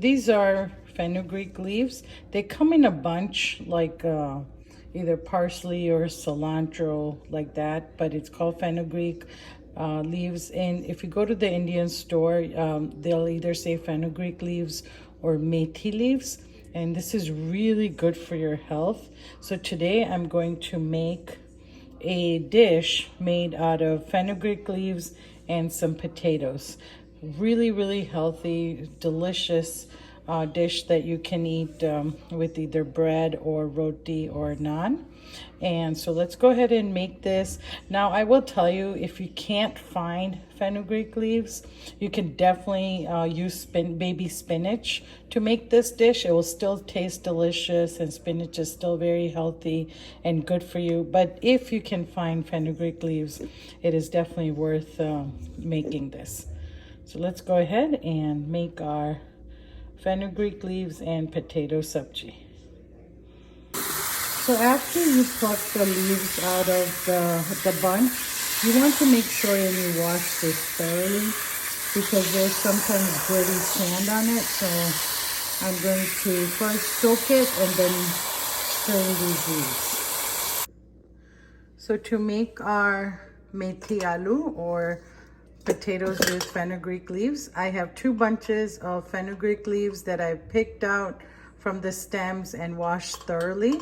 these are fenugreek leaves. They come in a bunch, like either parsley or cilantro, like that, but it's called fenugreek leaves. And if you go to the Indian store, they'll either say fenugreek leaves or methi leaves. And this is really good for your health. So today I'm going to make a dish made out of fenugreek leaves and some potatoes. Really, really healthy, delicious dish that you can eat with either bread or roti or naan. And so let's go ahead and make this. Now I will tell you, if you can't find fenugreek leaves, you can definitely use baby spinach to make this dish. It will still taste delicious, and spinach is still very healthy and good for you. But if you can find fenugreek leaves, it is definitely worth making this. So let's go ahead and make our fenugreek leaves and potato sabji. So after you pluck the leaves out of the bunch, you want to make sure and you wash this thoroughly, because there's sometimes dirty sand on it. So I'm going to first soak it and then strain these leaves. So to make our methi aloo, or potatoes with fenugreek leaves, I have 2 bunches of fenugreek leaves that I picked out from the stems and washed thoroughly.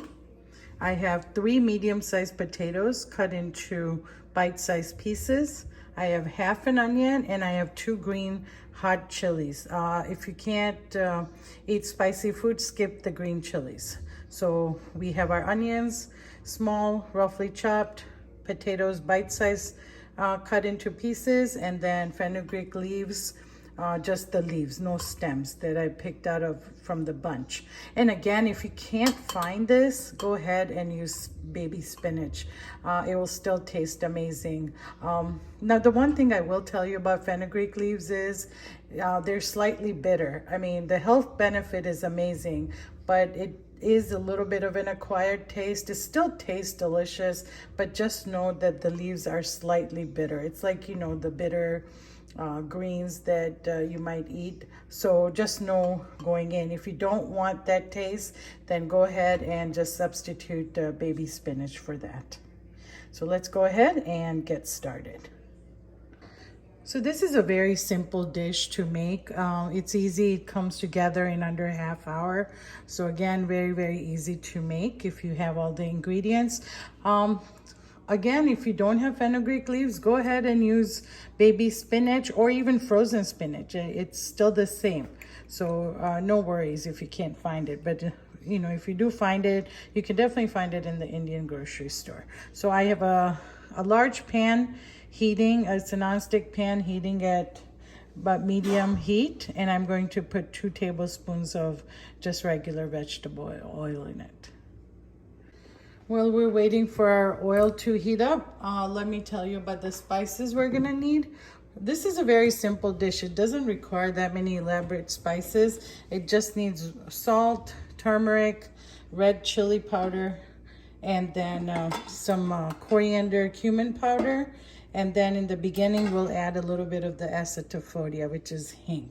I have 3 medium-sized potatoes cut into bite-sized pieces. I have half an onion, and I have 2 green hot chilies. If you can't eat spicy food, skip the green chilies. So we have our onions, small, roughly chopped, potatoes bite-sized, cut into pieces, and then fenugreek leaves, just the leaves, no stems, that I picked out of from the bunch. And again, if you can't find this, go ahead and use baby spinach. It will still taste amazing. Now, the one thing I will tell you about fenugreek leaves is they're slightly bitter. I mean, the health benefit is amazing, but it is a little bit of an acquired taste. It still tastes delicious, but just know that the leaves are slightly bitter. It's like, you know, the bitter greens that you might eat. So just know going in, if you don't want that taste, then go ahead and just substitute baby spinach for that. So let's go ahead and get started. So this is a very simple dish to make. It's easy, it comes together in under a half hour. So again, very, very easy to make if you have all the ingredients. Again, if you don't have fenugreek leaves, go ahead and use baby spinach or even frozen spinach. It's still the same. So no worries if you can't find it. But you know, if you do find it, you can definitely find it in the Indian grocery store. So I have a large pan heating. It's a non-stick pan heating at about medium heat. And I'm going to put 2 tablespoons of just regular vegetable oil in it. While we're waiting for our oil to heat up, let me tell you about the spices we're gonna need. This is a very simple dish. It doesn't require that many elaborate spices. It just needs salt, turmeric, red chili powder, and then some coriander, cumin powder. And then in the beginning, we'll add a little bit of the acetophodia, which is hing.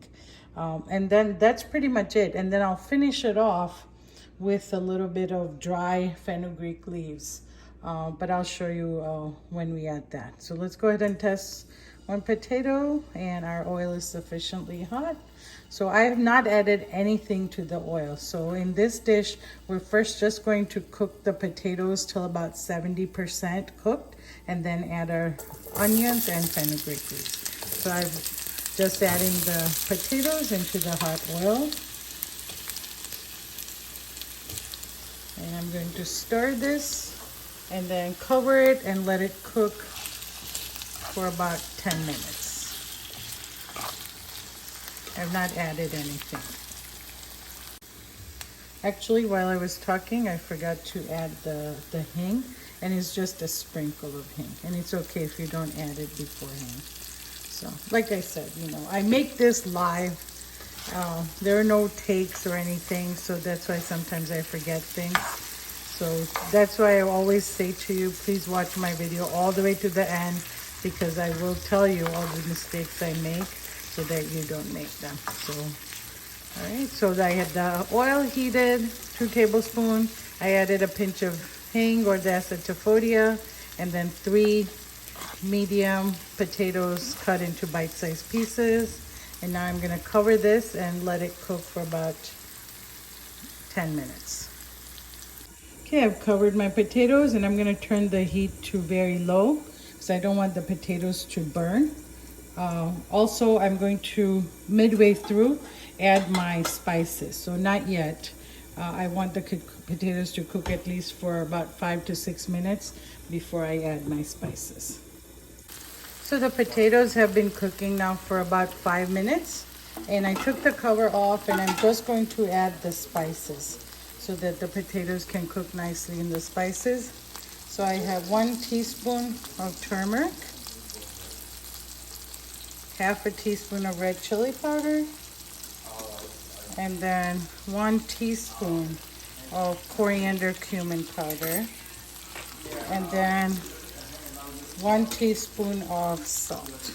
And then that's pretty much it. And then I'll finish it off with a little bit of dry fenugreek leaves. But I'll show you when we add that. So let's go ahead and test 1 potato, and our oil is sufficiently hot. So I have not added anything to the oil. So in this dish, we're first just going to cook the potatoes till about 70% cooked, and then add our onions and fenugreek leaves. So I'm just adding the potatoes into the hot oil. And I'm going to stir this and then cover it and let it cook for about 10 minutes. I've not added anything. Actually, while I was talking, I forgot to add the hing, and it's just a sprinkle of hing. And it's okay if you don't add it beforehand. So, like I said, you know, I make this live. There are no takes or anything, so that's why sometimes I forget things. So that's why I always say to you, please watch my video all the way to the end, because I will tell you all the mistakes I make so that you don't make them. So All right, so I had the oil heated, 2 tablespoons. I added a pinch of hing or the asafoetida, and then 3 medium potatoes cut into bite-sized pieces. And now I'm gonna cover this and let it cook for about 10 minutes. Okay, I've covered my potatoes and I'm gonna turn the heat to very low because I don't want the potatoes to burn. Also, I'm going to, midway through, add my spices. So not yet. I want the potatoes to cook at least for about 5 to 6 minutes before I add my spices. So the potatoes have been cooking now for about 5 minutes. And I took the cover off and I'm just going to add the spices so that the potatoes can cook nicely in the spices. So I have 1 teaspoon of turmeric, half a teaspoon of red chili powder, and then 1 teaspoon of coriander cumin powder, and then 1 teaspoon of salt.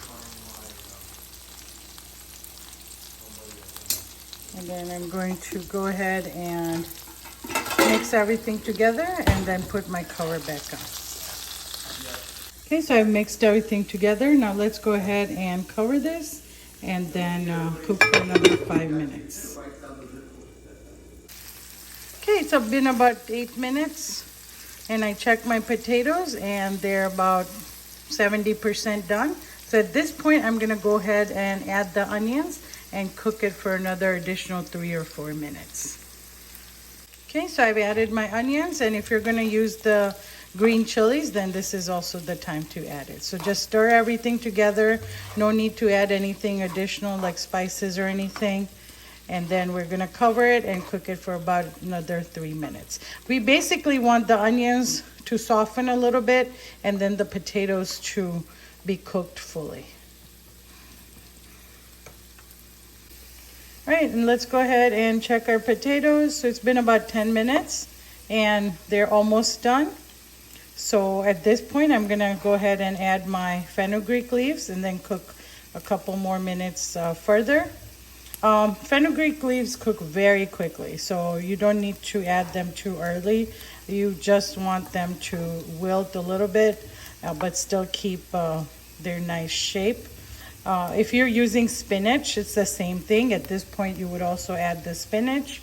And then I'm going to go ahead and mix everything together and then put my cover back on. Okay, so I've mixed everything together. Now let's go ahead and cover this and then cook for another 5 minutes. Okay, so it's been about 8 minutes and I checked my potatoes and they're about 70% done. So at this point, I'm gonna go ahead and add the onions and cook it for another additional 3 or 4 minutes. Okay, so I've added my onions, and if you're gonna use the green chilies, then this is also the time to add it. So just stir everything together. No need to add anything additional like spices or anything. And then we're gonna cover it and cook it for about another 3 minutes. We basically want the onions to soften a little bit and then the potatoes to be cooked fully. All right, and let's go ahead and check our potatoes. So it's been about 10 minutes and they're almost done. So at this point, I'm gonna go ahead and add my fenugreek leaves and then cook a couple more minutes further. Fenugreek leaves cook very quickly, so you don't need to add them too early. You just want them to wilt a little bit, but still keep their nice shape. If you're using spinach, it's the same thing. At this point, you would also add the spinach.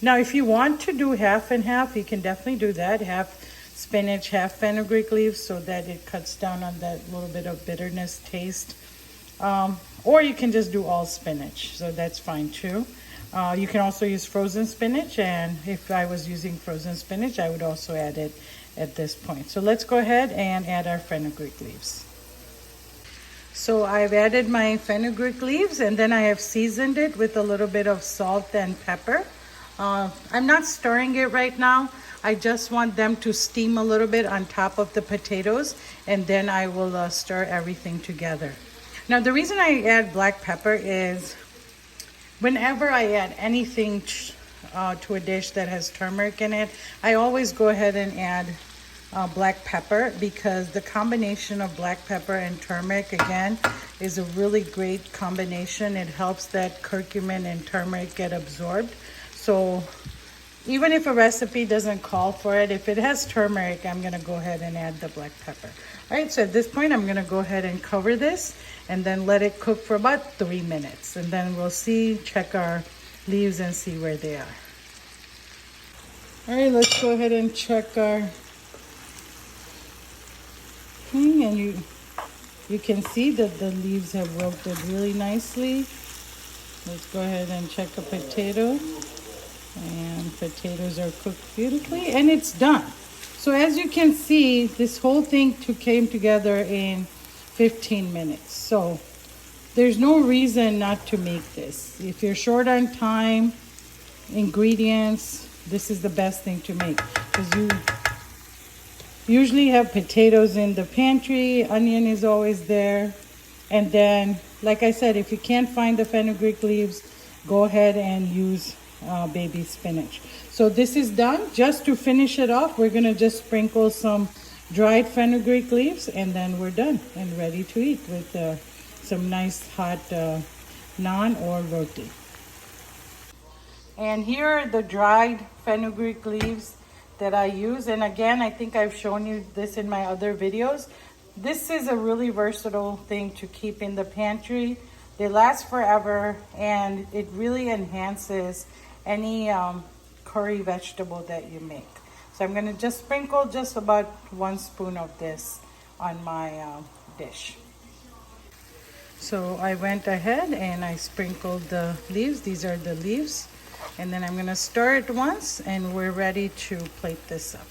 Now, if you want to do half and half, you can definitely do that. Half spinach, half fenugreek leaves, so that it cuts down on that little bit of bitterness taste. Or you can just do all spinach, so that's fine too. You can also use frozen spinach, and if I was using frozen spinach, I would also add it at this point. So let's go ahead and add our fenugreek leaves. So I've added my fenugreek leaves and then I have seasoned it with a little bit of salt and pepper. I'm not stirring it right now. I just want them to steam a little bit on top of the potatoes, and then I will stir everything together. Now the reason I add black pepper is whenever I add anything to a dish that has turmeric in it, I always go ahead and add black pepper, because the combination of black pepper and turmeric, again, is a really great combination. It helps that curcumin and turmeric get absorbed. So even if a recipe doesn't call for it, if it has turmeric, I'm gonna go ahead and add the black pepper. All right, so at this point, I'm gonna go ahead and cover this and then let it cook for about 3 minutes. And then we'll check our leaves and see where they are. All right, let's go ahead and check our thing, and you can see that the leaves have wilted really nicely. Let's go ahead and check a potato. And potatoes are cooked beautifully, and it's done. So as you can see, this whole thing came together in 15 minutes. So there's no reason not to make this. If you're short on time, ingredients, this is the best thing to make, because you usually have potatoes in the pantry, onion is always there. And then, like I said, if you can't find the fenugreek leaves, go ahead and use baby spinach. So this is done. Just to finish it off, we're gonna just sprinkle some dried fenugreek leaves, and then we're done and ready to eat with some nice hot naan or roti. And here are the dried fenugreek leaves that I use. And again, I think I've shown you this in my other videos. This is a really versatile thing to keep in the pantry. They last forever, and it really enhances any curry vegetable that you make. So I'm gonna just sprinkle just about 1 spoon of this on my dish. So I went ahead and I sprinkled the leaves. These are the leaves. And then I'm gonna stir it once and we're ready to plate this up.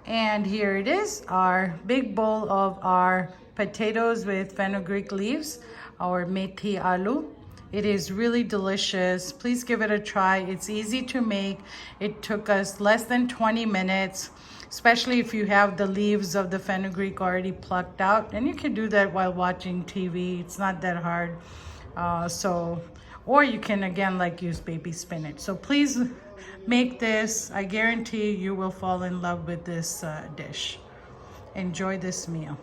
And here it is, our big bowl of our potatoes with fenugreek leaves, our methi aloo. It is really delicious. Please give it a try. It's easy to make. It took us less than 20 minutes, especially if you have the leaves of the fenugreek already plucked out. And you can do that while watching TV. It's not that hard. Or you can, again, like use baby spinach. So please make this. I guarantee you will fall in love with this dish. Enjoy this meal.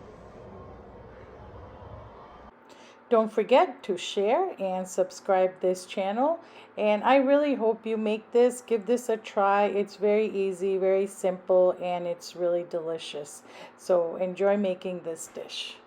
Don't forget to share and subscribe this channel. And I really hope you make this. Give this a try. It's very easy, very simple, and it's really delicious. So enjoy making this dish.